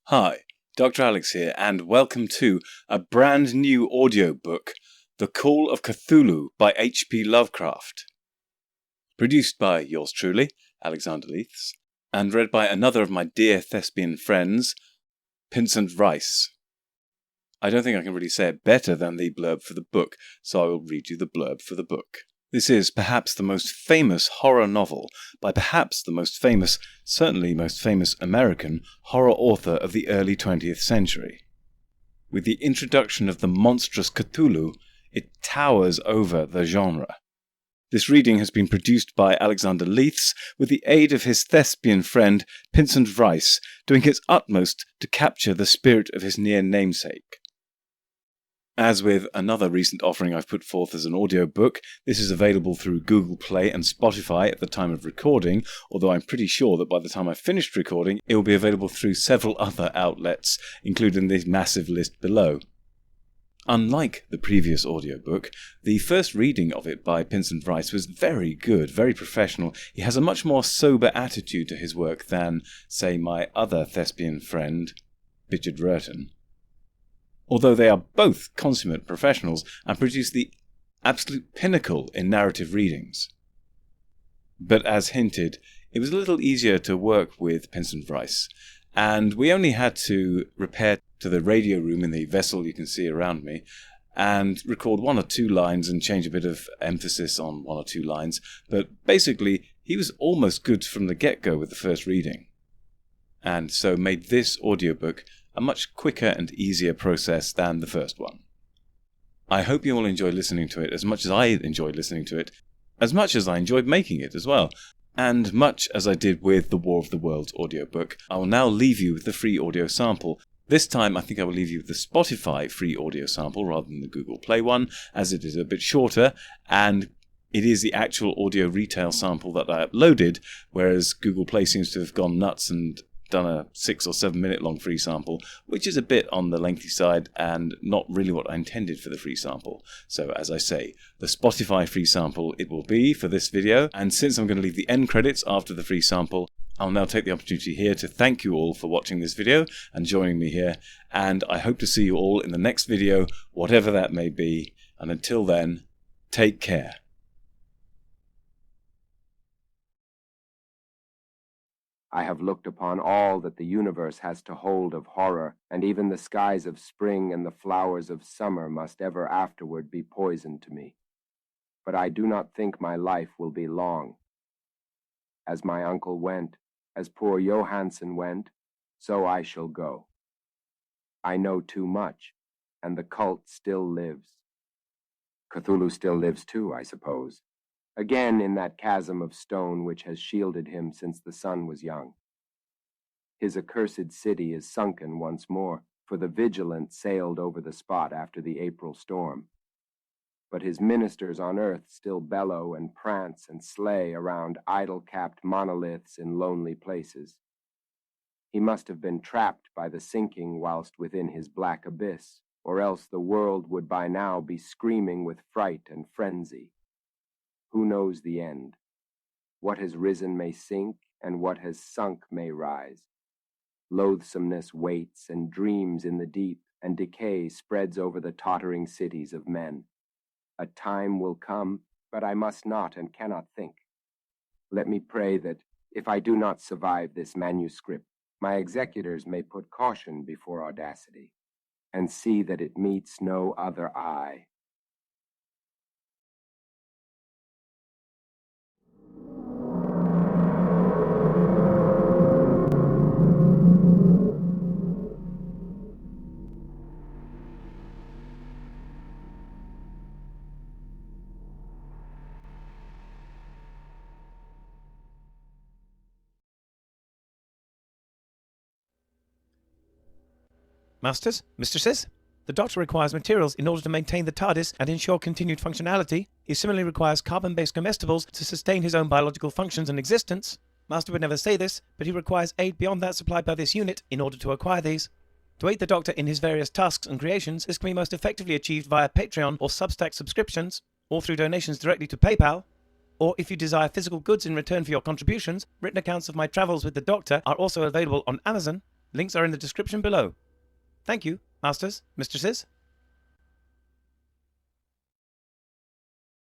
Hi, Dr. Alex here, and welcome to a brand new audiobook, The Call of Cthulhu by H.P. Lovecraft. Produced by yours truly, Alexander Leithes, and read by another of my dear thespian friends, Pincent Vrice. I don't think I can really say it better than the blurb for the book, so I will read you the blurb for the book. This is perhaps the most famous horror novel by perhaps the most famous, certainly most famous American horror author of the early 20th century. With the introduction of the monstrous Cthulhu, it towers over the genre. This reading has been produced by Alexander Leithes with the aid of his thespian friend Pincent Vrice, doing his utmost to capture the spirit of his near namesake. As with another recent offering I've put forth as an audiobook, this is available through Google Play and Spotify at the time of recording, although I'm pretty sure that by the time I've finished recording, it will be available through several other outlets, including this massive list below. Unlike the previous audiobook, the first reading of it by Pincent Vrice was very good, very professional. He has a much more sober attitude to his work than, say, my other thespian friend, Richard Rurton. Although they are both consummate professionals and produce the absolute pinnacle in narrative readings. But as hinted, it was a little easier to work with Pincent Vrice, and we only had to repair to the radio room in the vessel you can see around me, and record one or two lines and change a bit of emphasis on one or two lines, but basically he was almost good from the get-go with the first reading, and so made this audiobook a much quicker and easier process than the first one. I hope you all enjoy listening to it as much as I enjoyed listening to it, as much as I enjoyed making it as well, and much as I did with the War of the Worlds audiobook. I will now leave you with the free audio sample. This time I think I will leave you with the Spotify free audio sample rather than the Google Play one, as it is a bit shorter, and it is the actual audio retail sample that I uploaded, whereas Google Play seems to have gone nuts and done a 6 or 7 minute long free sample, which is a bit on the lengthy side and not really what I intended for the free sample. So as I say, the Spotify free sample it will be for this video, and since I'm going to leave the end credits after the free sample, I'll now take the opportunity here to thank you all for watching this video and joining me here, and I hope to see you all in the next video, whatever that may be, and until then, take care. I have looked upon all that the universe has to hold of horror, and even the skies of spring and the flowers of summer must ever afterward be poison to me. But I do not think my life will be long. As my uncle went, as poor Johansen went, so I shall go. I know too much, and the cult still lives. Cthulhu still lives too, I suppose. Again in that chasm of stone which has shielded him since the sun was young. His accursed city is sunken once more, for the Vigilant sailed over the spot after the April storm. But his ministers on earth still bellow and prance and slay around idol-capped monoliths in lonely places. He must have been trapped by the sinking whilst within his black abyss, or else the world would by now be screaming with fright and frenzy. Who knows the end? What has risen may sink, and what has sunk may rise. Loathsomeness waits and dreams in the deep, and decay spreads over the tottering cities of men. A time will come, but I must not and cannot think. Let me pray that, if I do not survive this manuscript, my executors may put caution before audacity, and see that it meets no other eye. Masters, mistresses, the Doctor requires materials in order to maintain the TARDIS and ensure continued functionality. He similarly requires carbon-based comestibles to sustain his own biological functions and existence. Master would never say this, but he requires aid beyond that supplied by this unit in order to acquire these. To aid the Doctor in his various tasks and creations, this can be most effectively achieved via Patreon or Substack subscriptions, or through donations directly to PayPal. Or if you desire physical goods in return for your contributions, written accounts of my travels with the Doctor are also available on Amazon. Links are in the description below. Thank you, Masters, Mistresses.